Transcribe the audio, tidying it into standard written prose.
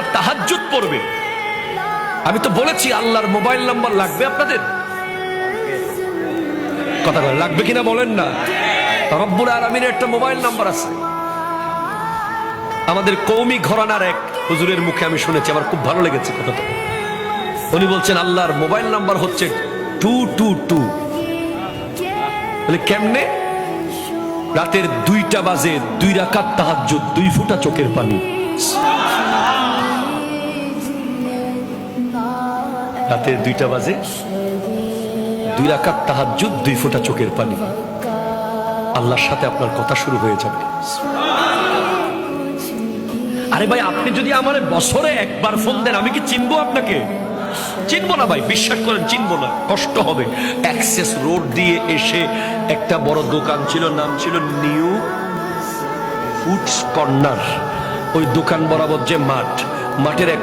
যারা তাহাজ্জুদ পড়বে, আমি তো বলেছি আল্লাহর মোবাইল নাম্বার লাগবে আপনাদের, কথা বলেন লাগবে কিনা বলেন না। রব্বুল আলামিনের একটা মোবাইল নাম্বার আছে। আমাদের কওমি ঘরানার এক হুজুরের মুখে আমি শুনেছি, আমার খুব ভালো লেগেছে কথাটা। উনি বলছেন আল্লাহর মোবাইল নাম্বার হচ্ছে 222। বলে কেমনে? রাতের 2টা বাজে 2 রাকাত তাহাজ্জুদ, 2 ফোঁটা চোখের পানি। রাতের 2টা বাজে 2 রাকাত তাহাজ্জুদ, 2 ফোঁটা চোখের পানি। আল্লাহর সাথে আপনার কথা শুরু হয়ে যাবে। আরে ভাই, আপনি যদি আমার বছরে একবার ফোন দেন, আমি কি চিনবো আপনাকে? চিনবো না ভাই, বিশ্বাস করেন চিনবো না, কষ্ট হবে। অ্যাক্সেস রোড দিয়ে এসে একটা বড় দোকান ছিল, নাম ছিল নিউ ফুডস কর্নার। ওই দোকান বরাবর যে মাঠ, মাঠের এক